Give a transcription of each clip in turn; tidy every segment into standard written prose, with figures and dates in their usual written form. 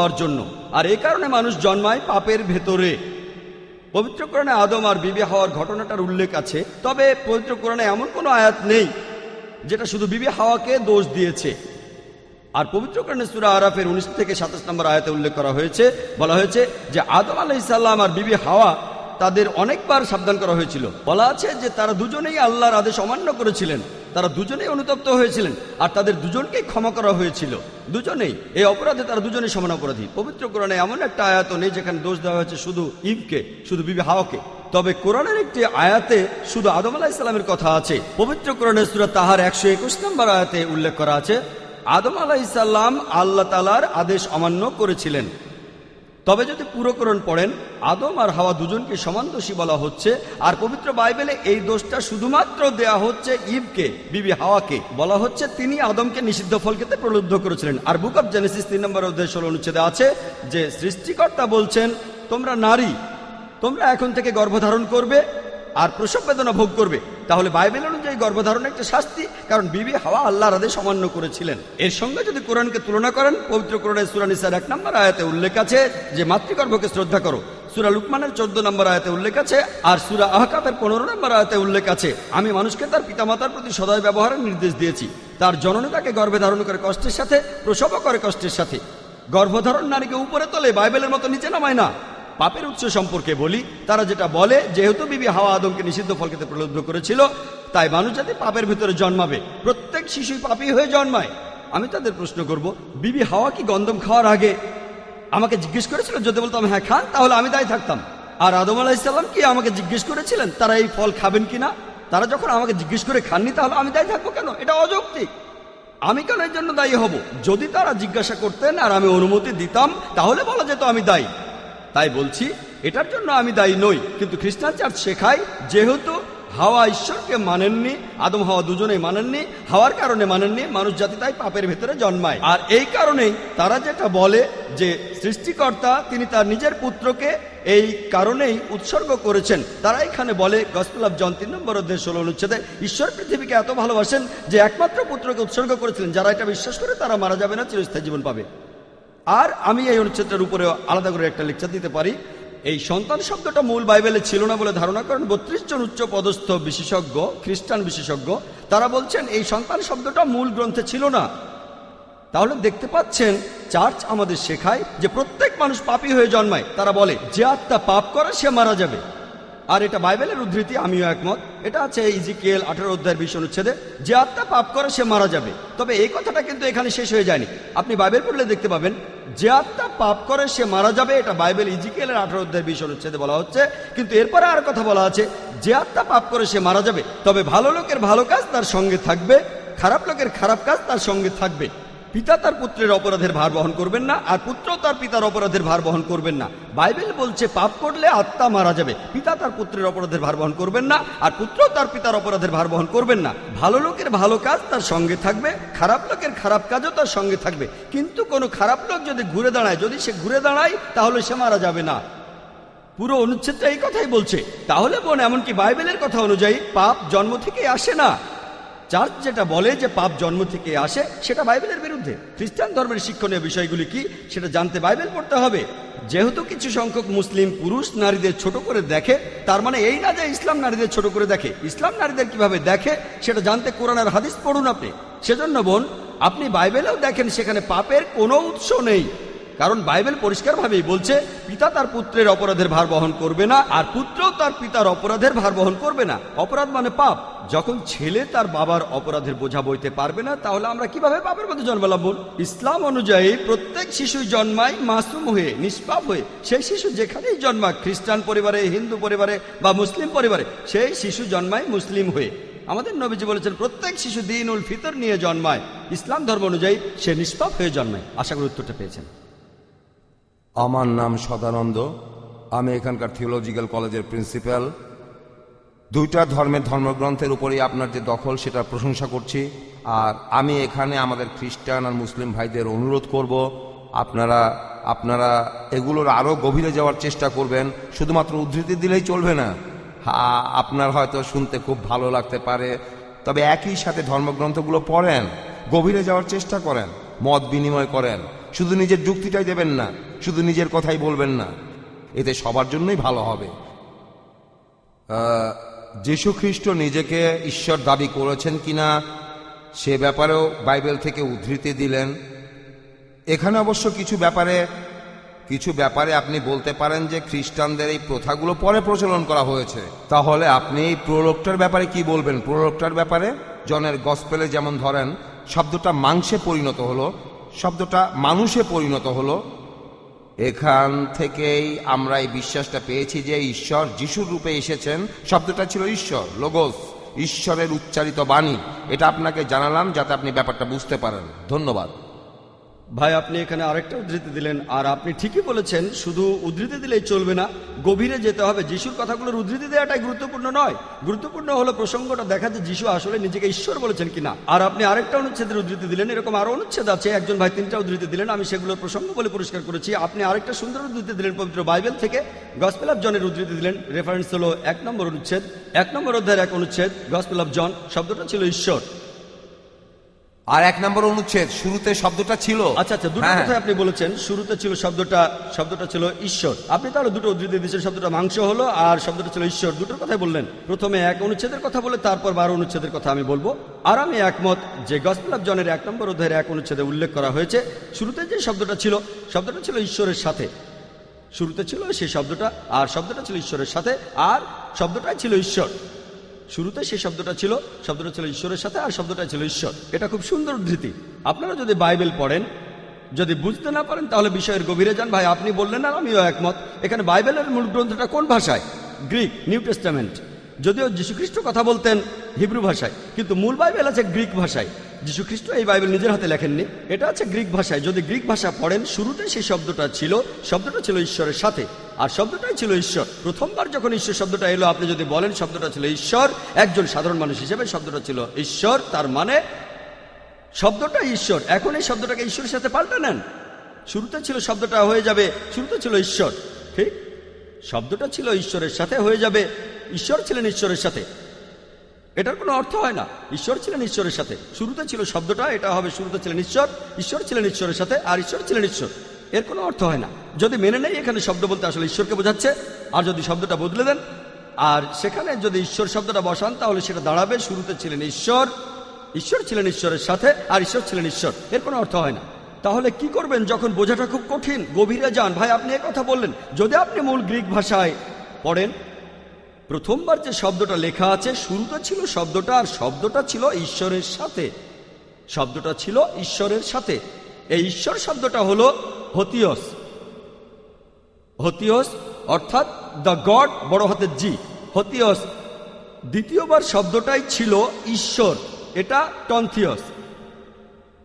হওয়ার জন্য। আর এই কারণে মানুষ জন্মায় পাপের ভেতরে। পবিত্র কোরআনে আদম আর বিবি হাওয়ার ঘটনাটার উল্লেখ আছে, তবে পবিত্র কোরআনে এমন কোনো আয়াত নেই যেটা শুধু বিবি হাওয়াকে দোষ দিয়েছে। আর পবিত্র কোরআনে সূরা আরাফের 19 থেকে 27 নম্বর আয়াতে উল্লেখ করা হয়েছে, বলা হয়েছে যে আদম আলাইহিস সালাম আর বিবি হাওয়া তাদের অনেকবার সাবধান করা হয়েছিল। বলা আছে যে তারা দুজনেই আল্লাহর আদেশ অমান্য করেছিলেন, তারা দুজনেই অনুতপ্ত হয়েছিলেন, আর তাদের দুজনকেই ক্ষমা করা হয়েছিল। দুজনেই এই অপরাধে তারা দুজনেই সমান অপরাধী। পবিত্র কোরআনে এমন একটা আয়াত নেই যেখানে দোষ দেওয়া হয়েছে শুধু ইভকে, শুধু বিবি হাওয়াকে। তবে কোরআনের একটি আয়াতে শুধু আদম আলাইহিস সালামের কথা আছে। পবিত্র কোরআনের সূরা তাহার 121 নম্বর আয়াতে উল্লেখ করা আছে, আদম আলাইহিস সালাম আল্লাহ তাআলার আদেশ অমান্য করেছিলেন। তবে যদি পুরো কোরআন পড়েন, আদম আর হাওয়া দুজনকে সমান দোষী বলা হচ্ছে। আর পবিত্র বাইবেলে এই দোষটা শুধুমাত্র দেয়া হচ্ছে ইভকে, বিবি হাওয়াকে। বলা হচ্ছে তিনি আদমকে নিষিদ্ধ ফল খেতে প্রলুব্ধ করেছিলেন। আর বুক অব জেনেসিস 3 নম্বর অধ্যায় 16 অনুচ্ছেদে আছে যে সৃষ্টিকর্তা বলছেন, তোমরা নারী, তোমরা এখন থেকে গর্ভধারণ করবে আর প্রসব বেদনা ভোগ করবে। তাহলে বাইবেল অনুযায়ী গর্ভধারণ একটা শাস্তি, কারণ বিবি হাওয়া আল্লাহর আদেশ অমান্য করেছিলেন। এর সঙ্গে যদি কোরআনকে তুলনা করেন, পবিত্র কোরআনের সূরা নিসার 1 নম্বর আয়াতে উল্লেখ আছে যে মাতৃগর্ভকে শ্রদ্ধা করো। সূরা লুকমানের 14 নম্বর আয়াতে উল্লেখ আছে, আর সূরা আহকাফের 15 নম্বর আয়াতে উল্লেখ আছে, আমি মানুষকে তার পিতামাতার প্রতি সদয় ব্যবহারের নির্দেশ দিয়েছি। তার জননী তাকে গর্ভে ধারণ করে কষ্টের সাথে, প্রসবও করে কষ্টের সাথে। গর্ভধারণ নারীকে উপরে তোলে, বাইবেলের মতো নিচে নামায় না। পাপের উৎস সম্পর্কে বলি, তারা যেটা বলে, যেহেতু বিবি হাওয়া আদমকে নিষিদ্ধ ফল খেতে প্রলুব্ধ করেছিল, তাই মানুষ জাতি পাপের ভিতরে জন্মাবে। প্রত্যেক শিশুই পাপী হয়ে জন্মায়। আমি তাদের প্রশ্ন করব, বিবি হাওয়া কি গন্ধম খাওয়ার আগে আমাকে জিজ্ঞেস করেছিল? যদি বলতাম হ্যাঁ খান, তাহলে আমি দায়ী থাকতাম। আর আদম আলাইহিস সালাম কি আমাকে জিজ্ঞেস করেছিলেন তারা এই ফল খাবেন কিনা? তারা যখন আমাকে জিজ্ঞেস করে খাননি, তাহলে আমি দায়ী থাকবো কেন? এটা অযৌক্তিক। আমি কেন এর জন্য দায়ী হব? যদি তারা জিজ্ঞাসা করতেন আর আমি অনুমতি দিতাম, তাহলে বলা যেত আমি দায়ী। তাই বলছি, এটার জন্য আমি দায়ী নই। কিন্তু খ্রিস্টান চার্চ শেখায়, যেহেতু হাওয়া ঈশ্বরকে মানেননি, আদম হাওয়া দুজনেই মানেননি, হাওয়ার কারণে মানেননি, মানুষ জাতি তাই পাপের ভেতরে জন্মায়। আর এই কারণেই তারা যেটা বলে যে সৃষ্টিকর্তা তিনি তার নিজের পুত্রকে এই কারণেই উৎসর্গ করেছেন। তারা এখানে বলে, গসপেল অফ জন 3 নম্বর অধ্যায় 16 অনুচ্ছেদে, ঈশ্বর পৃথিবীকে এত ভালোবাসেন যে একমাত্র পুত্রকে উৎসর্গ করেছিলেন। যারা এটা বিশ্বাস করে তারা মারা যাবে না, চিরস্থায়ী জীবন পাবে। আর আমি এই অনুচ্ছেদটার উপরে আলাদা করে একটা লেকচার দিতে পারি। এই সন্তান শব্দটা মূল বাইবেলে ছিল না বলে ধারণা করেন 32 জন উচ্চ পদস্থ বিশেষজ্ঞ, খ্রিস্টান বিশেষজ্ঞ। তারা বলছেন এই সন্তান শব্দটা মূল গ্রন্থে ছিল না। তাহলে দেখতে পাচ্ছেন, চার্চ আমাদের শেখায় যে প্রত্যেক মানুষ পাপী হয়ে জন্মায়। তারা বলে যে আত্মা পাপ করে সে মারা যাবে। আর এটা বাইবেলের উদ্ধৃতি, আমিও একমত। এটা আছে ইজিকিয়েল 18 অধ্যায়ের 20 অনুচ্ছেদে, যে আত্মা পাপ করে সে মারা যাবে। তবে এই কথাটা কিন্তু এখানে শেষ হয়ে যায়নি। আপনি বাইবেল পড়লে দেখতে পাবেন, যে আত্মা পাপ করে সে মারা যাবে, এটা বাইবেল ইজিকিয়েলের 18 অধ্যায়ের 20 অনুচ্ছেদে বলা হচ্ছে। কিন্তু এরপরে আর কথা বলা আছে, যে আত্মা পাপ করে সে মারা যাবে, তবে ভালো লোকের ভালো কাজ তার সঙ্গে থাকবে, খারাপ লোকের খারাপ কাজ তার সঙ্গে থাকবে। পিতা তার পুত্রের অপরাধের ভার বহন করবেন না, আর পুত্র তার পিতার অপরাধের ভার বহন করবেন না। বাইবেল বলছে পাপ করলে আত্মা মারা যাবে। পিতা তার পুত্রের অপরাধের ভার বহন করবেন না, আর পুত্র তার পিতার অপরাধের ভার বহন করবেন না। ভালো লোকের ভালো কাজ তার সঙ্গে থাকবে, খারাপ লোকের খারাপ কাজও তার সঙ্গে থাকবে। কিন্তু কোনো খারাপ লোক যদি ঘুরে দাঁড়ায়, যদি সে ঘুরে দাঁড়ায়, তাহলে সে মারা যাবে না। পুরো অনুচ্ছেদটা এই কথাই বলছে। তাহলে বোন, এমনকি বাইবেলের কথা অনুযায়ী পাপ জন্ম থেকে আসে না। চার্চ যেটা বলে যে পাপ জন্ম থেকে আসে, সেটা বাইবেলের বিরুদ্ধে। খ্রিস্টান ধর্মের শিক্ষণীয় বিষয়গুলি কি সেটা জানতে বাইবেল পড়তে হবে। যেহেতু কিছু সংখ্যক মুসলিম পুরুষ নারীদের ছোট করে দেখে, তার মানে এই না যে ইসলাম নারীদের ছোট করে দেখে। ইসলাম নারীদের কিভাবে দেখে সেটা জানতে কোরআন আর হাদিস পড়ুন আপনি। সেজন্য বোন, আপনি বাইবেলেও দেখেন সেখানে পাপের কোনো উৎস নেই। কারণ বাইবেল পরিষ্কারভাবেই বলছে, পিতা তার পুত্রের অপরাধের ভার বহন করবে না, আর পুত্রও তার পিতার অপরাধের ভার বহন করবে না। অপরাধ মানে পাপ। যখন ছেলে তার বাবার অপরাধের বোঝা বইতে পারবে না, তাহলে আমরা কিভাবে পাপের মধ্যে জন্মালাম? ইসলাম অনুযায়ী প্রত্যেক শিশুই জন্মায় মাসুম হয়ে, নিষ্পাপ হয়ে। সেই শিশু যেখানেই জন্মাক, খ্রিস্টান পরিবারে, হিন্দু পরিবারে বা মুসলিম পরিবারে, সেই শিশু জন্মায় মুসলিম হয়ে। আমাদের নবীজি বলেছেন প্রত্যেক শিশু দ্বীনুল ফিতর নিয়ে জন্মায়। ইসলাম ধর্ম অনুযায়ী সে নিষ্পাপ হয়ে জন্মায়। আশা করি উত্তরটা পেয়েছেন। আমার নাম সদানন্দ, আমি এখানকার থিওলজিক্যাল কলেজের প্রিন্সিপাল। দুইটা ধর্মের ধর্মগ্রন্থের উপরেই আপনার যে দখল, সেটা প্রশংসা করছি। আর আমি এখানে আমাদের খ্রিস্টান আর মুসলিম ভাইদের অনুরোধ করব, আপনারা এগুলোর আরও গভীরে যাওয়ার চেষ্টা করবেন। শুধুমাত্র উদ্ধৃতি দিলেই চলবে না। আপনার হয়তো শুনতে খুব ভালো লাগতে পারে, তবে একই সাথে ধর্মগ্রন্থগুলো পড়েন, গভীরে যাওয়ার চেষ্টা করেন, মত বিনিময় করেন। শুধু নিজের যুক্তিটাই দেবেন না, শুধু নিজের কথাই বলবেন না, এতে সবার জন্যই ভালো হবে। যীশু খ্রিস্ট নিজেকে ঈশ্বর দাবি করেছেন কিনা সে ব্যাপারেও বাইবেল থেকে উদ্ধৃতি দিলেন। এখানে অবশ্য কিছু ব্যাপারে আপনি বলতে পারেন যে খ্রিস্টানদের এই প্রথাগুলো পরে প্রচলন করা হয়েছে। তাহলে আপনি এই প্রলোকটার ব্যাপারে কি বলবেন? প্রলোকটার ব্যাপারে জনের গসপেলে যেমন ধরেন শব্দটা মাংসে পরিণত হলো, শব্দটা মানুষে পরিণত হলো, এখান থেকেই আমরা এই বিশ্বাসটা পেয়েছি যে ঈশ্বর যিশুর রূপে এসেছেন। শব্দটা ছিল ঈশ্বর, লোগোস, ঈশ্বরের উচ্চারিত বাণী। এটা আপনাকে জানালাম যাতে আপনি ব্যাপারটা বুঝতে পারেন। ধন্যবাদ। ভাই, আপনি এখানে আরেকটা উদ্ধৃতি দিলেন, আর আপনি ঠিকই বলেছেন, শুধু উদ্ধৃতি দিলেই চলবে না, গভীরে যেতে হবে। যিশুর কথাগুলোর উদ্ধৃতি দেওয়াটাই গুরুত্বপূর্ণ নয়, গুরুত্বপূর্ণ হলো প্রসঙ্গটা দেখা যে যিশু আসলে নিজেকে ঈশ্বর বলেছেন কিনা। আর আপনি আরেকটা অনুচ্ছেদের উদ্ধৃতি দিলেন, এরকম আরো অনুচ্ছেদ আছে, একজন ভাই 3টা উদ্ধৃতি দিলেন, আমি সেগুলোর প্রসঙ্গ বলে পরিষ্কার করেছি। আপনি আরেকটা সুন্দর উদ্ধৃতি দিলেন পবিত্র বাইবেল থেকে, গসপেল অফ জনের উদ্ধৃতি দিলেন, রেফারেন্স হলো 1 নম্বর অনুচ্ছেদ, 1 নম্বর অধ্যায়ের 1 অনুচ্ছেদ, গসপেল অফ জন, শব্দটা ছিল ঈশ্বর। আর 1 নম্বর অনুচ্ছেদ, শুরুতে শব্দটা ছিল। আচ্ছা, দুটো কথা আপনি বলেছেন, শুরুতে ছিল শব্দটা ছিল ঈশ্বর। আপনি তাহলে দুটো উদ্ধৃতি দিয়েছেন, শব্দটা মাংস হলো আর শব্দটা ছিল ঈশ্বর, দুটোর কথাই বললেন। প্রথমে 1 অনুচ্ছেদের কথা বলে তারপর 12 অনুচ্ছেদের কথা আমি বলবো। আর আমি একমত যে গসপেল অফ জনের 1 নম্বর অধ্যায়ের 1 অনুচ্ছেদে উল্লেখ করা হয়েছে, শুরুতে যে শব্দটা ছিল ঈশ্বরের সাথে। শুরুতে ছিল সেই শব্দটা, আর শব্দটা ছিল ঈশ্বরের সাথে, আর শব্দটাই ছিল ঈশ্বর। শুরুতে সেই শব্দটা ছিল ঈশ্বরের সাথে, আর শব্দটাই ছিল ঈশ্বর। এটা খুব সুন্দর উদ্ধৃতি। আপনারা যদি বাইবেল পড়েন, যদি বুঝতে না পারেন তাহলে বিষয়ের গভীরে যান। ভাই, আপনি বললেন আর আমিও একমত। এখানে বাইবেলের মূল গ্রন্থটা কোন ভাষায়? Greek, new testament. যদিও যীশুখ্রিস্ট কথা বলতেন হিব্রু ভাষায়, কিন্তু মূল বাইবেল আছে গ্রিক ভাষায়। যীশুখ্রিস্ট এই বাইবেল নিজের হাতে লেখেননি, এটা আছে গ্রিক ভাষায়। যদি গ্রিক ভাষা পড়েন, শুরুতে সেই শব্দটা ছিল ঈশ্বরের সাথে, আর শব্দটাই ছিল ঈশ্বর। প্রথমবার যখন ঈশ্বর শব্দটা এলো, আপনি যদি বলেন শব্দটা ছিল ঈশ্বর, একজন সাধারণ মানুষ হিসেবে শব্দটা ছিল ঈশ্বর, তার মানে শব্দটা ঈশ্বর। এখন এই শব্দটাকে ঈশ্বরের সাথে পাল্টে নেন, শুরুতে ছিল শব্দটা হয়ে যাবে শুরুতে ছিল ঈশ্বর, ঠিক? শব্দটা ছিল ঈশ্বরের সাথে হয়ে যাবে ঈশ্বর ছিলেন ঈশ্বরের সাথে। এটার কোনো অর্থ হয় না। ঈশ্বর ছিলেন ঈশ্বরের সাথে, শুরুতে ছিল শব্দটা, এটা হবে শুরুতে ছিলেন ঈশ্বর, ঈশ্বর ছিলেন ঈশ্বরের সাথে, আর ঈশ্বর ছিলেন ঈশ্বর। এর কোনো অর্থ হয় না। যদি মেনে নেই এখানে শব্দ বলতে আসলে ঈশ্বরকে বোঝাচ্ছে, আর যদি শব্দটা বদলে দেন আর সেখানে যদি ঈশ্বর শব্দটা বসান, তাহলে সেটা দাঁড়াবে শুরুতে ছিলেন ঈশ্বর, ঈশ্বর ছিলেন ঈশ্বরের সাথে, আর ঈশ্বর ছিলেন ঈশ্বর। এর কোনো অর্থ হয় না। তাহলে কি করবেন যখন বোঝাটা খুব কঠিন? গভীরে যান। ভাই, আপনি কথা বললেন, যদি আপনি মূল গ্রিক ভাষায় পড়েন, প্রথমবার যে শব্দটা লেখা আছে, শুরুতে ছিল শব্দটা, আর শব্দটা ছিল ঈশ্বরের সাথে। শব্দটা ছিল ঈশ্বরের সাথে। এই ঈশ্বর শব্দটা হলো হোথিওস। হোথিওস অর্থাৎ দ্য গড, বড় হাতের জি, হোথিওস। দ্বিতীয়বার শব্দটাই ছিল ঈশ্বর, এটা টনথিওস।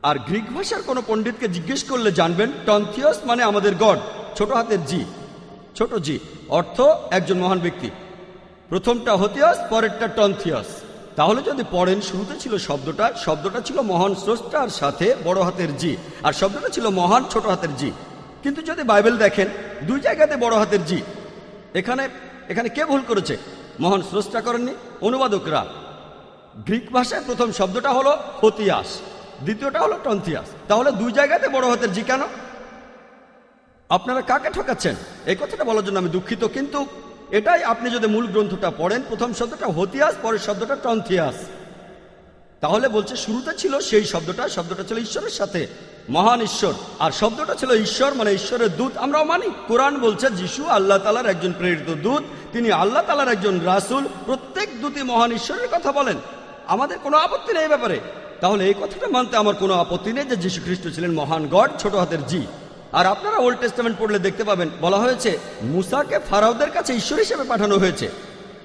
আর গ্রিক ভাষার কোনো পণ্ডিতকে জিজ্ঞেস করলে জানবেন টনথিওস মানে আমাদের গড, ছোট হাতের জি, ছোট জি, অর্থ একজন মহান ব্যক্তি। প্রথমটা হোথিওস, পরেরটা টনথিওস। তাহলে যদি পড়েন, শুরুতে ছিল শব্দটা ছিল মহান স্রষ্টার সাথে, বড় হাতের জি, আর শব্দটা ছিল মহান, ছোট হাতের জি। কিন্তু যদি বাইবেল দেখেন, 2 জায়গাতে বড় হাতের জি। এখানে কে ভুল করেছে? মহান স্রষ্টা করেননি, অনুবাদকরা। গ্রিক ভাষায় প্রথম শব্দটা হলো হোথিয়াস, দ্বিতীয়টা হলো টনথিয়াস। তাহলে 2 জায়গাতে বড় হাতের জি কেন? আপনারা কাকে ঠকাচ্ছেন? এই কথাটা বলার জন্য আমি দুঃখিত, কিন্তু এটাই। আপনি যদি মূল গ্রন্থটা পড়েন, প্রথম শব্দটা হোথিয়াস, পরের শব্দটা টনথিয়াস। তাহলে বলছে শুরুতে ছিল সেই শব্দটা ছিল ঈশ্বরের সাথে, মহান ঈশ্বর, আর শব্দটা ছিল ঈশ্বর মানে ঈশ্বরের দূত। আমরাও মানি, কোরআন বলছে যিশু আল্লাহ তাআলার একজন প্রেরিত দূত, তিনি আল্লাহ তাআলার একজন রাসূল। প্রত্যেক দূতই মহান ঈশ্বরের কথা বলেন, আমাদের কোনো আপত্তি নেই ব্যাপারে। তাহলে এই কথাটা মানতে আমার কোনো আপত্তি নেই যে যীশু খ্রিস্ট ছিলেন মহান গড, ছোট হাতের জি। আর আপনারা ওল্ড টেস্টামেন্ট পড়লে দেখতে পাবেন, বলা হয়েছে মুসাকে ফারাওদের কাছে ঈশ্বর হিসেবে পাঠানো হয়েছে।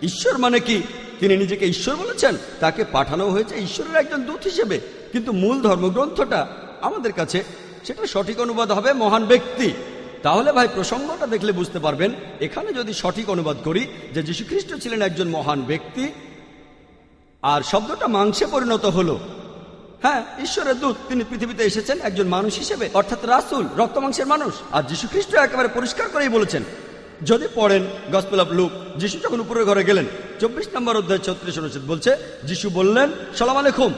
ঈশ্বর মানে কি? তিনি নিজেকে ঈশ্বর বলেছেন, তাকে পাঠানো হয়েছে ঈশ্বরের একজন দূত হিসেবে। কিন্তু মূল ধর্মগ্রন্থটা আমাদের কাছে, সেটা সঠিক অনুবাদ হবে মহান ব্যক্তি। তাহলে ভাই, প্রসঙ্গটা দেখলে বুঝতে পারবেন, এখানে যদি সঠিক অনুবাদ করি যে যীশু খ্রিস্ট ছিলেন একজন মহান ব্যক্তি, আর শব্দটা মাংসে পরিণত হলো, হ্যাঁ, ঈশ্বরের দূত, তিনি পৃথিবীতে এসেছেন একজন মানুষ হিসেবে, অর্থাৎ রাসূল, রক্ত মাংসের মানুষ। আর যীশু খ্রিস্ট একেবারে পরিষ্কার করেই বলেছেন, যদি পড়েন গসপেল অফ লুক, যীশু যখন উপরের ঘরে গেলেন, 24 নম্বর অধ্যায় 36 অনুচ্ছেদ বলছে, যীশু বললেন সালাম আলাইকুম,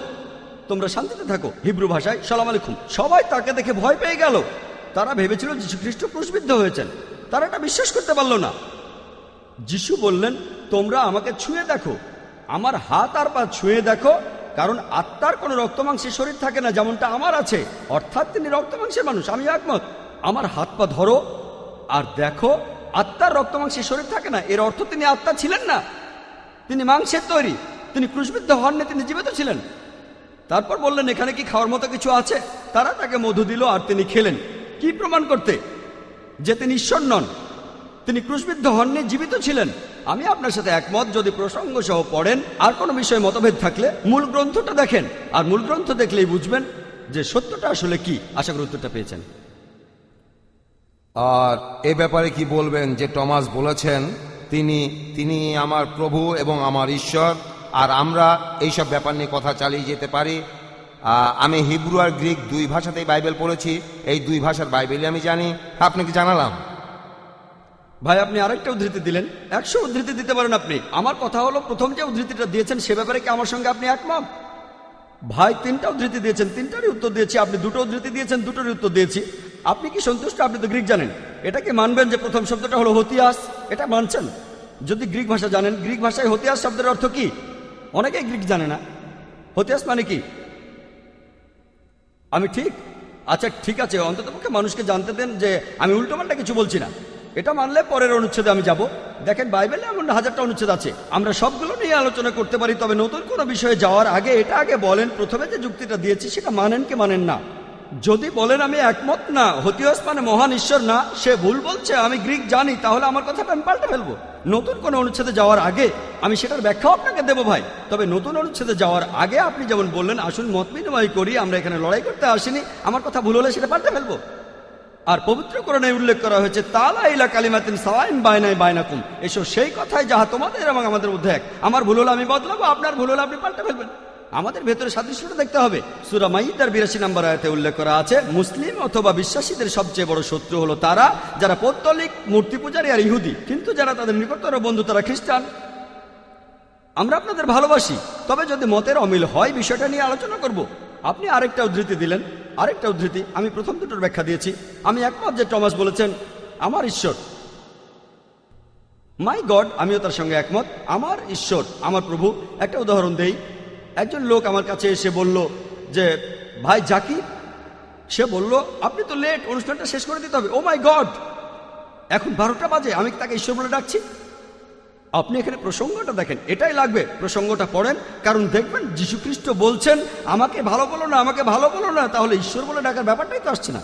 তোমরা শান্তিতে থাকো। হিব্রু ভাষায় সালাম আলাইকুম। সবাই তাকে দেখে ভয় পেয়ে গেল। তারা ভেবেছিল যীশু খ্রিস্ট ক্রুশবিদ্ধ হয়েছেন। তারা এটা বিশ্বাস করতে পারল না। যিশু বললেন, তোমরা আমাকে ছুঁয়ে দেখো, আমার হাত আর পা ছুঁয়ে দেখো, কারণ আত্মার কোনো রক্তমাংসের শরীর থাকে না যেমনটা আমার আছে। অর্থাৎ তিনি রক্তমাংসের মানুষ, আমি একমত। আমার হাত পা ধরো আর দেখো, আত্মার রক্তমাংসের শরীর থাকে না, এর অর্থ তিনি আত্মা ছিলেন না, তিনি মাংসের তৈরি, তিনি ক্রুশবিদ্ধ হননি, তিনি জীবিত ছিলেন। তারপর বললেন, এখানে কি খাওয়ার মতো কিছু আছে? তারা তাকে মধু দিল আর তিনি খেলেন। কি প্রমাণ করতে যে তিনি ঈশ্বর নন? তিনি ক্রুশবিদ্ধ হননি, জীবিত ছিলেন। আমি আপনার সাথে একমত। যদি প্রসঙ্গ সহ পড়েন, আর কোনো বিষয়ে মতভেদ থাকলে মূল গ্রন্থটা দেখেন, আর মূল গ্রন্থ দেখলেই বুঝবেন যে সত্যটা আসলে কি। আশা করি উত্তরটা পেয়েছেন। আর এ ব্যাপারে কি বলবেন যে টমাস বলেছেন তিনি তিনি আমার প্রভু এবং আমার ঈশ্বর, আর আমরা এইসব ব্যাপার নিয়ে কথা চালিয়ে যেতে পারি। আমি হিব্রু আর গ্রিক দুই ভাষাতেই বাইবেল পড়েছি, এই দুই ভাষার বাইবেলই আমি জানি, আপনাকে জানালাম। ভাই, আপনি আরেকটা উদ্ধৃতি দিলেন। 100 উদ্ধৃতি দিতে পারেন আপনি। আমার কথা হলো, প্রথম যে উদ্ধৃতিটা দিয়েছেন সে ব্যাপারে কি আমার সঙ্গে আপনি একমত? ভাই 3টা উদ্ধৃতি দিয়েছেন, 3টারই উত্তর দিয়েছি। আপনি 2টো উদ্ধৃতি দিয়েছেন, 2টোরই উত্তর দিয়েছি। আপনি কি সন্তুষ্ট? আপনি তো গ্রিক জানেন। এটা কি মানবেন যে প্রথম শব্দটা হলো হতিয়াস? এটা মানছেন? যদি গ্রিক ভাষা জানেন, গ্রিক ভাষায় হতিয়াস শব্দের অর্থ কি? অনেকেই গ্রিক জানে না। হতিয়াস মানে কি? আমি ঠিক? আচ্ছা, ঠিক আছে, অন্ততপক্ষে মানুষকে জানতে দেন যে আমি উল্টোপাল্টা কিছু বলছি না। এটা মানলে পরের অনুচ্ছেদে আমি যাব। দেখেন, বাইবেলে এমন 1000টা অনুচ্ছেদ আছে, আমরা সবগুলো নিয়ে আলোচনা করতে পারি। তবে নতুন কোনো বিষয়ে যাওয়ার আগে এটা আগে বলেন, প্রথমে যে যুক্তিটা দিয়েছি সেটা মানেন কি মানেন না। যদি বলেন আমি একমত না, হতিয়াস মানে মহান ঈশ্বর না, সে ভুল বলছে, আমি গ্রিক জানি, তাহলে আমার কথাটা আমি পাল্টে ফেলবো। নতুন কোনো অনুচ্ছেদে যাওয়ার আগে আমি সেটার ব্যাখ্যাও আপনাকে দেবো ভাই। তবে নতুন অনুচ্ছেদে যাওয়ার আগে আপনি যেমন বললেন, আসুন মত বিনিময় করি, আমরা এখানে লড়াই করতে আসিনি, আমার কথা ভুল হলে সেটা পাল্টে ফেলবো। আর পবিত্র কোরআনে উল্লেখ করা হয়েছে, তালা ইলা কালিমাতিন সাওয়াইন বাইনাই বাইনাকুম, এসো সেই কথায় যাহা তোমাদের এবং আমাদের মধ্যে এক। আমার ভুল হলে আমি বদলাবো, আপনার ভুল হলে আপনি পাল্টে ফেলবেন। আমাদের ভেতরে সাদৃশ্যটা দেখতে হবে। সূরা মাইদার 82 নম্বর আয়াতে উল্লেখ করা আছে, মুসলিম অথবা বিশ্বাসীদের সবচেয়ে বড় শত্রু হলো তারা যারা পৌত্তলিক, মূর্তি পূজারী আর ইহুদি, কিন্তু যারা তাদের নিকটতর বন্ধু তারা খ্রিস্টান। আমরা আপনাদের ভালোবাসি, তবে যদি মতের অমিল হয় বিষয়টা নিয়ে আলোচনা করব। আপনি আরেকটা উদ্ধৃতি দিলেন, আরেকটা উদ্ধৃতি। আমি প্রথম দুটোর ব্যাখ্যা দিয়েছি। আমি একমত যে টমাস বলেছেন আমার ঈশ্বর, মাই গড, আমিও তার সঙ্গে একমত, আমার ঈশ্বর, আমার প্রভু। একটা উদাহরণ দেই। একজন লোক আমার কাছে এসে বলল যে, ভাই জাকির, সে বলল আপনি তো লেট, অনুষ্ঠানটা শেষ করে দিতে হবে। ও মাই গড, এখন 12টা বাজে, আমি তাকে ঈশ্বর বলে ডাকছি। আপনি এখানে প্রসঙ্গটা দেখেন, এটাই লাগবে। প্রসঙ্গটা পড়েন, কারণ দেখবেন যীশু খ্রিস্ট বলছেন আমাকে ভালো বলো না, আমাকে ভালো বলো না, তাহলে ঈশ্বর বলে ডাকার ব্যাপারটাই তো আসছে না।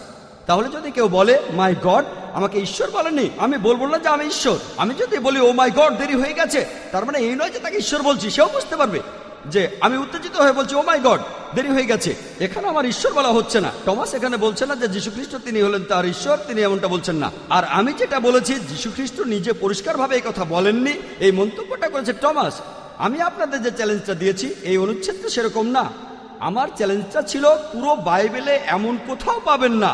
তাহলে যদি কেউ বলে মাই গড, আমাকে ঈশ্বর বলেনি, আমি বলবো না যে আমি ঈশ্বর। আমি যদি বলি ও মাই গড, দেরি হয়ে গেছে, তার মানে এই নয় যে তাকে ঈশ্বর বলছি। সেও বুঝতে পারবে যে আমি উত্তেজিত হয়ে বলছি ও মাই গড, দেরি হয়ে গেছে। এখানে আমার ঈশ্বর বলা হচ্ছে না। টমাস এখানে বলছে না যে যীশু খ্রিস্ট তিনি হলেন তার ঈশ্বর, তিনি এমনটা বলছেন না। আর আমি যেটা বলেছি, যীশু খ্রিস্ট নিজে পরিষ্কারভাবে এই কথা বলেননি, এই মন্তব্যটা করেছে টমাস। আমি আপনাদের যে চ্যালেঞ্জটা দিয়েছি, এই অনুচ্ছেদটা সেরকম না। আমার চ্যালেঞ্জটা ছিল পুরো বাইবেলে এমন কোথাও পাবেন না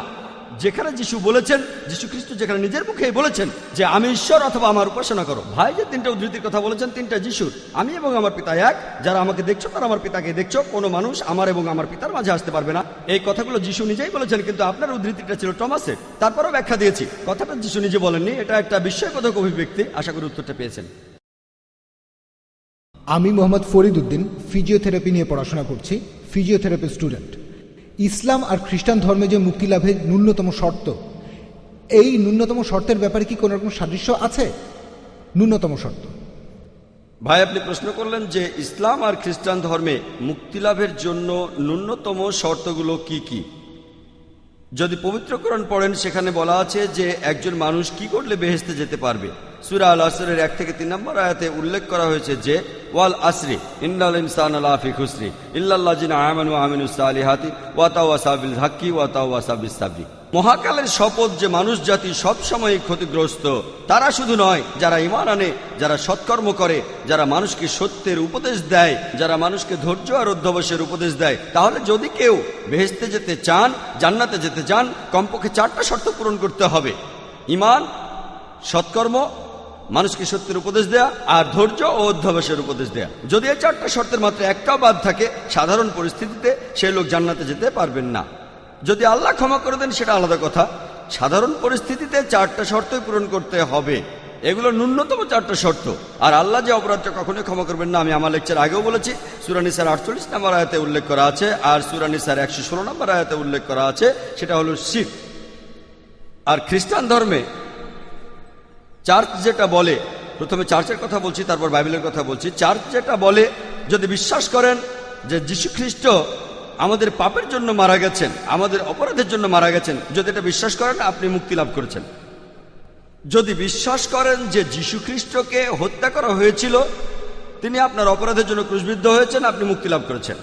যেখানে যিশু বলেছেন, যীশু খ্রিস্ট যেখানে নিজের মুখেই বলেছেন যে আমি ঈশ্বর অথবা আমার উপাসনা করো। ভাই যে 3টা উদ্ধৃতির কথা বলেছেন, 3টা যিশুর। আমি এবং আমার পিতা এক, যারা আমাকে দেখছো তারা আমার পিতাকে দেখছো, কোনো মানুষ আমার এবং আমার পিতার মাঝে আসতে পারবে না। এই কথাগুলো যিশু নিজেই বলেছেন, কিন্তু আপনার উদ্ধৃতিটা ছিল টমাসের। তারপরও ব্যাখ্যা দিয়েছি, কথাটা যিশু নিজে বলেননি। এটা একটা বিস্ময়বোধক অভিব্যক্তি। আশা করি উত্তরটা পেয়েছেন। আমি মোহাম্মদ ফরিদ উদ্দিন, ফিজিওথেরাপি নিয়ে পড়াশোনা করছি, ফিজিওথেরাপি স্টুডেন্ট। ইসলাম আর খ্রিস্টান ধর্মে যে মুক্তি লাভের ন্যূনতম শর্ত, এই ন্যূনতম শর্তের ব্যাপারে কি কোনো রকম সাদৃশ্য আছে? ন্যূনতম শর্ত। ভাই, আপনি প্রশ্ন করলেন যে ইসলাম আর খ্রিস্টান ধর্মে মুক্তি লাভের জন্য ন্যূনতম শর্তগুলো কি কি। যদি পবিত্র কোরআন পড়েন, সেখানে বলা আছে যে একজন মানুষ কি করলে বেহেশতে যেতে পারবে। সূরা আল আসরের 1 থেকে 3 নম্বর আয়াতে উল্লেখ করা হয়েছে যে ওয়াল আসরি ইন্নাল ইনসানা লাফি খুসরি ইল্লাল্লাযিনা আমানু ওয়া আমিলুস সালিহাতি ওয়া তাওয়াসাউ বিল হাক্কি ওয়া তাওয়াসাউ বিস সাবরি। মহাকালের শপথ যে মানুষ জাতি সব সময় ক্ষতিগ্রস্ত। তারা শুধু নয়, যারা ঈমান আনে, যারা সৎকর্ম করে, যারা মানুষকে সত্যের উপদেশ দেয়, যারা মানুষকে ধৈর্য আর অধ্যবসায়ের উপদেশ দেয়। তাহলে যদি কেউ বেহেশতে যেতে চান, জান্নাতে যেতে চান, কমপক্ষে 4টা শর্ত পূরণ করতে হবে: ঈমান, সৎকর্ম, মানুষকে সত্যের উপদেশ দেয়া আর ধৈর্য ও অধ্যবসায়ের উপদেশ দেয়া। যদি এই 4টা শর্তের মাত্র একটাও বাদ থাকে, সাধারণ পরিস্থিতিতে সেই লোক জান্নাতে যেতে পারবেন না। যদি আল্লাহ ক্ষমা করে দেন সেটা আলাদা কথা, সাধারণ পরিস্থিতিতে 4টা শর্তই পূরণ করতে হবে। এগুলো ন্যূনতম 4টা শর্ত। আর আল্লাহ যে অপরাধটা কখনোই ক্ষমা করবেন না, আমি আমার লেকচার আগেও বলেছি। সূরা নিসার 48 নম্বর আয়াতে উল্লেখ করা আছে, আর সূরা নিসার 116 নম্বর আয়াতে উল্লেখ করা আছে, সেটা হলো শিরক। আর খ্রিস্টান ধর্মে চার্চ যেটা বলে, প্রথমে চার্চের কথা বলছি, তারপর বাইবেলের কথা বলছি। চার্চ যেটা বলে, যদি বিশ্বাস করেন যে যীশু খ্রিস্ট আমাদের পাপের জন্য মারা গেছেন, আমাদের অপরাধের জন্য মারা গেছেন, যদি এটা বিশ্বাস করেন আপনি মুক্তি লাভ করেছেন। যদি বিশ্বাস করেন যে যীশু খ্রিস্টকে হত্যা করা হয়েছিল, তিনি আপনার অপরাধের জন্য ক্রুশবিদ্ধ হয়েছেন, আপনি মুক্তি লাভ করেছেন।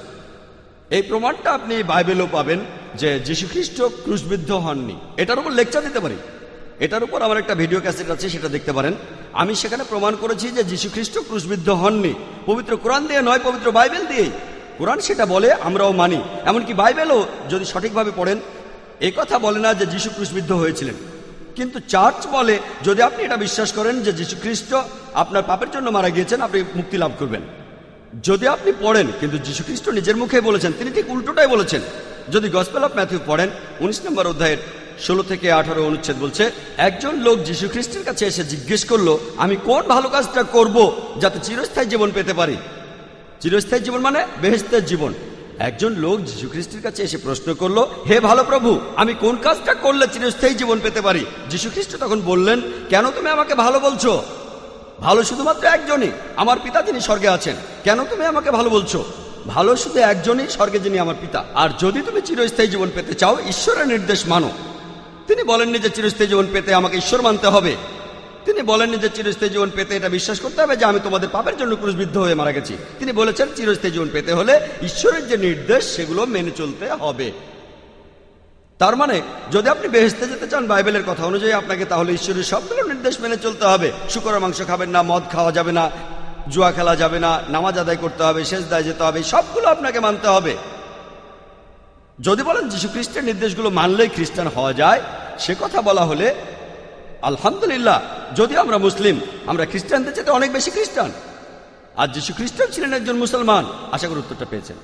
এই প্রমাণটা আপনি বাইবেলেও পাবেন যে যীশু খ্রিস্ট ক্রুশবিদ্ধ হননি। এটার উপর লেকচার দিতে পারি, এটার উপর আমার একটা ভিডিও ক্যাসেট আছে, সেটা দেখতে পারেন। আমি সেখানে প্রমাণ করেছি যে যীশু খ্রিস্ট ক্রুশবিদ্ধ হননি, পবিত্র কোরআন দিয়ে নয়, পবিত্র বাইবেল দিয়েই। কোরআন সেটা বলে, আমরাও মানি। এমনকি বাইবেলও যদি সঠিকভাবে পড়েন, এই কথা বলে না যে যীশু ক্রুশবিদ্ধ হয়েছিলেন। কিন্তু চার্চ বলে, যদি আপনি এটা বিশ্বাস করেন যে যীশু খ্রিস্ট আপনার পাপের জন্য মারা গিয়েছেন, আপনি মুক্তি লাভ করবেন। যদি আপনি পড়েন, কিন্তু যীশু খ্রিস্ট নিজের মুখে বলেছেন, তিনি ঠিক উল্টোটাই বলেছেন। যদি গসপেল অফ ম্যাথিউ পড়েন, 19 নম্বর অধ্যায়ের 16 থেকে 18 অনুচ্ছেদ বলছে, একজন লোক যীশু খ্রিস্টের কাছে এসে জিজ্ঞেস করলো, আমি কোন ভালো কাজটা করব যাতে চিরস্থায়ী জীবন পেতে পারি। চিরস্থায়ী জীবন মানে বেহেশতের জীবন। একজন লোক যীশু খ্রিস্টের কাছে এসে প্রশ্ন করলো, হে ভালো প্রভু, আমি কোন কাজটা করলে চিরস্থায়ী জীবন পেতে পারি? যীশু খ্রিস্ট তখন বললেন, কেন তুমি আমাকে ভালো বলছো? ভালো শুধুমাত্র একজনই, আমার পিতা যিনি স্বর্গে আছেন। কেন তুমি আমাকে ভালো বলছো? ভালো শুধু একজনই, স্বর্গে যিনি আমার পিতা। আর যদি তুমি চিরস্থায়ী জীবন পেতে চাও, ঈশ্বরের নির্দেশ মানো। তিনি বলেননি যে চিরস্থায়ী জীবন পেতে আমাকে ঈশ্বর মানতে হবে। তিনি বলেননি যে চিরস্থায়ী জীবন পেতে এটা বিশ্বাস করতে হবে যে আমি তোমাদের পাপের জন্য ক্রুশবিদ্ধ হয়ে মারা গেছি। তিনি বলেছেন চিরস্থায়ী জীবন পেতে হলে ঈশ্বরের যে নির্দেশ সেগুলো মেনে চলতে হবে। তার মানে যদি আপনি বেহেশতে যেতে চান বাইবেলের কথা অনুযায়ী, আপনাকে তাহলে ঈশ্বরের সবগুলো নির্দেশ মেনে চলতে হবে। শুকরের মাংস খাবেন না, মদ খাওয়া যাবে না, জুয়া খেলা যাবে না, নামাজ আদায় করতে হবে, সেজদায় যেতে হবে, সবগুলো আপনাকে মানতে হবে। যদি বলেন যীশু খ্রিস্টের নির্দেশগুলো মানলেই খ্রিস্টান হওয়া যায়, সে কথা বলা হলে আলহামদুলিল্লাহ, যদি আমরা মুসলিম, আমরা খ্রিস্টানদের চেয়ে অনেক বেশি খ্রিস্টান। আর যীশু খ্রিস্টান ছিলেন একজন মুসলমান। আশা করি উত্তরটা পেয়েছেন।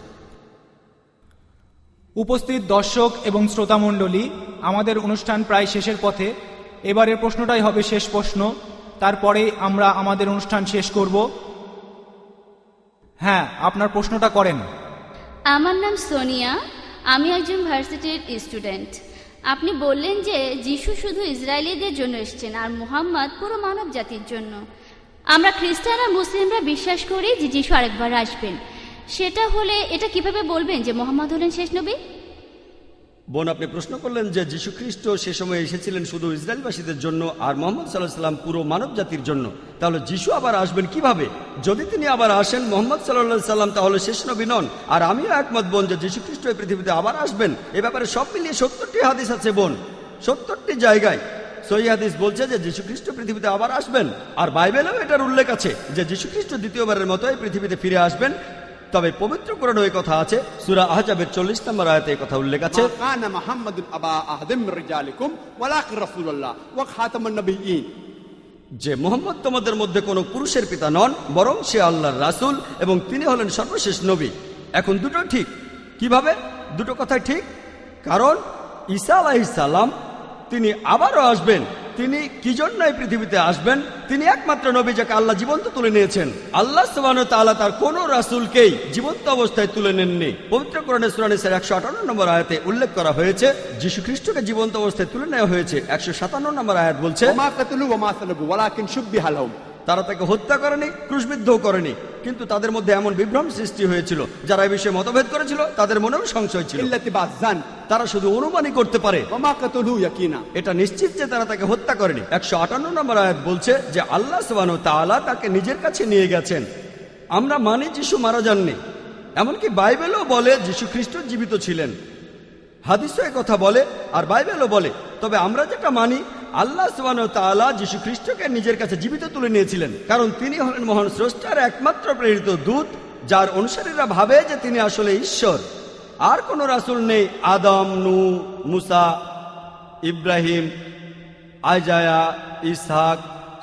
উপস্থিত দর্শক এবং শ্রোতামণ্ডলী, আমাদের অনুষ্ঠান প্রায় শেষের পথে। এবারের প্রশ্নটাই হবে শেষ প্রশ্ন, তারপরে আমরা আমাদের অনুষ্ঠান শেষ করব। হ্যাঁ, আপনার প্রশ্নটা করেন। আমার নাম সোনিয়া, আমি একজন ভার্সিটির স্টুডেন্ট। আপনি বললেন যে যিশু শুধু ইসরায়েলিদের জন্য এসেছেন আর মুহাম্মদ পুরো মানব জাতির জন্য। আমরা খ্রিস্টান আর মুসলিমরা বিশ্বাস করি যে যিশু আরেকবার আসবেন। সেটা হলে এটা কিভাবে বলবেন যে মুহাম্মদ হলেন শেষ নবী? বোন, আপনি প্রশ্ন করলেন যে যীশু খ্রিস্ট সে সময় এসেছিলেন শুধু ইসরায়েলবাসীদের জন্য আর মুহাম্মদ সাল্লাল্লাহু আলাইহি সাল্লাম পুরো মানব জাতির জন্য। তাহলে যিশু আবার আসবেন কিভাবে? যদি তিনি আবার আসেন, মুহাম্মদ সাল্লাল্লাহু আলাইহি সাল্লাম তাহলে শেষ নবী নন। আর আমিও একমত বোন যে যীশু খ্রিস্ট এই পৃথিবীতে আবার আসবেন। এ ব্যাপারে সব মিলিয়ে 70টি হাদিস আছে বোন, 70টি জায়গায় সহিহ হাদিস বলছে যে যীশু খ্রিস্ট পৃথিবীতে আবার আসবেন। আর বাইবেলেও এটার উল্লেখ আছে যে যীশু খ্রিস্ট দ্বিতীয়বারের মতো এই পৃথিবীতে ফিরে আসবেন। তবে পবিত্র কোরআনে এই কথা আছে, সূরা আহজাবের 40 নম্বর আয়াতে এই কথা উল্লেখ আছে, কানা মুহাম্মাদুন আবা আহাদিম মির রিজালিকুম ওয়ালাকিন রাসূলুল্লাহ ওয়া খাতামুন নবিয়্যিন, যে মুহাম্মদ তোমাদের মধ্যে কোনো পুরুষের পিতা নন, বরং সে আল্লাহর রাসূল এবং তিনি হলেন সর্বশেষ নবী। এখন দুটো ঠিক। কিভাবে? দুটো কথাই ঠিক। কারণ ঈসা আলাইহিস সালাম তিনি আবারও আসবেন। তিনি কি জন্য এই পৃথিবীতে আসবেন? তিনি একমাত্র নবী যাকে আল্লাহ জীবন্ত তুলে নিয়েছেন। আল্লাহ সুবহানাহু ওয়া তাআলা তার কোন রাসূলকেই জীবন্ত অবস্থায় তুলে নেননি। পবিত্র কোরআনে সূরা নিসার 158 নম্বর আয়াতে উল্লেখ করা হয়েছে যীশু খ্রিস্টকে জীবন্ত অবস্থায় তুলে নেওয়া হয়েছে। 157 নম্বর আয়াত বলছে, ওমা কাতালু ওয়া মা সালাবু ওয়ালাকিন শুববিহা লাহুম, তারা তাকে হত্যা করেনি, ক্রুশবিদ্ধও করেনি, কিন্তু তাদের মধ্যে এমন বিভ্রম সৃষ্টি হয়েছিল। যারা এই বিষয়ে মতভেদ করেছিল তাদের মনেও সংশয় ছিল। ইল্লাতিবাজ জান, তারা শুধু অনুমানই করতে পারে, ওমা কাতালু ইয়াকিনা, এটা নিশ্চিত যে তারা তাকে হত্যা করেনি। 158 নম্বর আয়াত বলছে যে আল্লাহ সুবহানাহু ওয়া তাআলা তাকে নিজের কাছে নিয়ে গেছেন। আমরা মানি যিশু মারা যাননি। এমনকি বাইবেলও বলে যিশু খ্রিস্ট জীবিত ছিলেন। হাদিসও কথা বলে আর বাইবেলও বলে। তবে আমরা যেটা মানি, আল্লাহ সুবহানাহু ওয়া তাআলা যিশু খ্রিস্টকে নিজের কাছে জীবিত তুলে নিয়েছিলেন, কারণ তিনি হলেন মহান স্রষ্টার একমাত্র প্রেরিত দূত, যার অনুসারীরা ভাবে যে তিনি আসলে ঈশ্বর। আর কোন রাসূল নেই। আদম, নূহ, মুসা, ইব্রাহিম, আইজায়া, ইসহাক,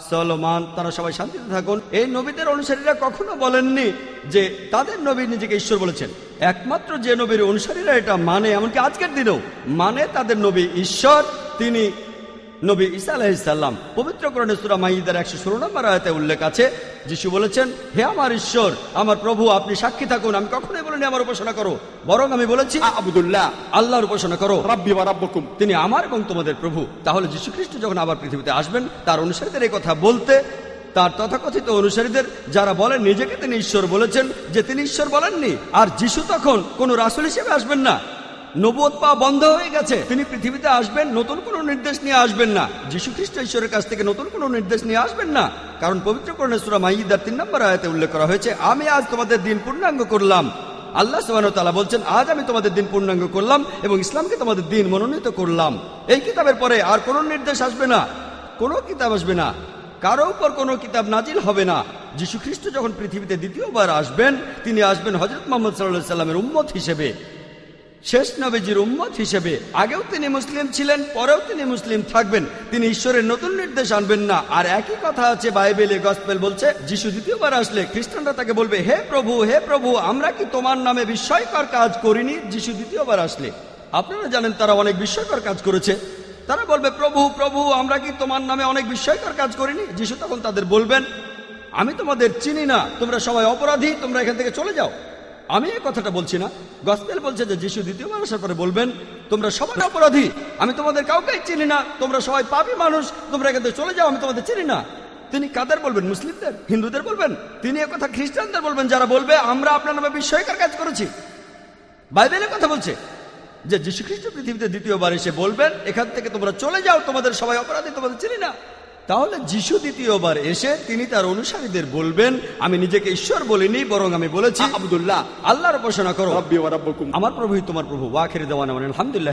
সলোমন, তারা সবাই শান্তিতে থাকুন, এই নবীদের অনুসারীরা কখনো বলেননি যে তাদের নবী নিজেকে ঈশ্বর বলেছেন। একমাত্র যে নবীর অনুসারীরা এটা মানে, এমনকি আজকের দিনেও মানে, তাদের নবী ঈশ্বর, তিনি নবী ঈসা আলাইহিসসালাম। পবিত্র কোরআনে সূরা মাইদার 116 নম্বর আয়াতে উল্লেখ আছে, যিশু বলেছেন, হে আমার ঈশ্বর, আমার প্রভু, আপনি সাক্ষী থাকুন, আমি কখনোই বলিনি আমার উপাসনা করো, বরং আমি বলেছি আবুদুল্লাহ আল্লাহর উপাসনা করো, রাব্বি ওয়া রাব্বুকুম। তিনি আমার এবং তোমাদের প্রভু। তাহলে যীশু খ্রিস্ট যখন আবার পৃথিবীতে আসবেন, তার অনুসারীদের এই কথা বলতে, তার তথাকথিত অনুসারীদের যারা বলেন নিজেকে তিনি ঈশ্বর বলেছেন, যে তিনি ঈশ্বর বলেননি। আর যিশু তখন কোন রাসূল হিসেবে আসবেন না, নবুয়ত পাওয়া বন্ধ হয়ে গেছে। তিনি পৃথিবীতে আসবেন, নতুন কোনো নির্দেশ নিয়ে আসবেন না। যীশু খ্রিস্ট ঈশ্বরের কাছ থেকে নতুন কোনো নির্দেশ নিয়ে আসবেন না, কারণ পবিত্র কোরআনে সূরা মাইদার 3 নম্বর আয়াতে উল্লেখ করা হয়েছে, আমি আজ তোমাদের দিন পূর্ণাঙ্গ করলাম। আল্লাহ সুবহানাহু ওয়া তাআলা বলছেন, আজ আমি তোমাদের দিন পূর্ণাঙ্গ করলাম এবং ইসলামকে তোমাদের দিন মনোনীত করলাম। এই কিতাবের পরে আর কোনো নির্দেশ আসবে না, কোনো কিতাব আসবে না, কারো উপর কোনো কিতাব নাজিল হবে না। যীশু খ্রিস্ট যখন পৃথিবীতে দ্বিতীয়বার আসবেন, তিনি আসবেন হযরত মুহাম্মদ সাল্লাল্লাহু আলাইহি সাল্লামের উম্মত হিসেবে, শেষ নবীজির উম্মত হিসেবে। আগেও তিনি মুসলিম ছিলেন, পরেও তিনি মুসলিম থাকবেন। তিনি ঈশ্বরের নতুন নির্দেশ আনবেন না। আর একই কথা আছে বাইবেলে, গসপেল বলছে, যিশু দ্বিতীয়বার আসলে খ্রিস্টানরা তাকে বলবে, হে প্রভু, আমরা কি তোমার নামে বিস্ময়কর কাজ করিনি? যিশু দ্বিতীয়বার আসলে আপনারা জানেন তারা অনেক বিস্ময়কর কাজ করেছে। তারা বলবে, প্রভু, আমরা কি তোমার নামে অনেক বিস্ময়কর কাজ করিনি? যিশু তখন তাদের বলবেন, আমি তোমাদের চিনি না, তোমরা সবাই অপরাধী, তোমরা এখান থেকে চলে যাও। আমি এই কথাটা বলছি না, গসপেল বলছে যে যিশু দ্বিতীয়বার আসার পরে বলবেন, তোমরা সবাই অপরাধী, আমি তোমাদের কাউকে চিনি না, তোমরা সবাই পাপী মানুষ, তোমরা এখান থেকে চলে যাও, আমি তোমাদের চিনি না। তিনি কাদের বলবেন? মুসলিমদের, হিন্দুদের বলবেন? তিনি একথা খ্রিস্টানদের বলবেন, যারা বলবে আমরা আপনার নামে বিস্ময়কর কাজ করেছি। বাইবেলের কথা বলছে যে যীশু খ্রিস্ট পৃথিবীতে দ্বিতীয়বার এসে বলবেন, এখান থেকে তোমরা চলে যাও, তোমাদের সবাই অপরাধী, তোমাদের চিনি না। তাহলে যিশু দ্বিতীয়বার এসে তিনি তার অনুসারীদের বলবেন, আমি নিজেকে ঈশ্বর বলিনি, বরং আমি বলেছি আবুদুল্লাহ আল্লাহর উপাসনা করো, রাব্বি ওয়া রাব্বুকুম। আমার প্রভুই তোমার প্রভু। ওয়া আখিরু দাওয়ানা আলহামদুলিল্লাহ।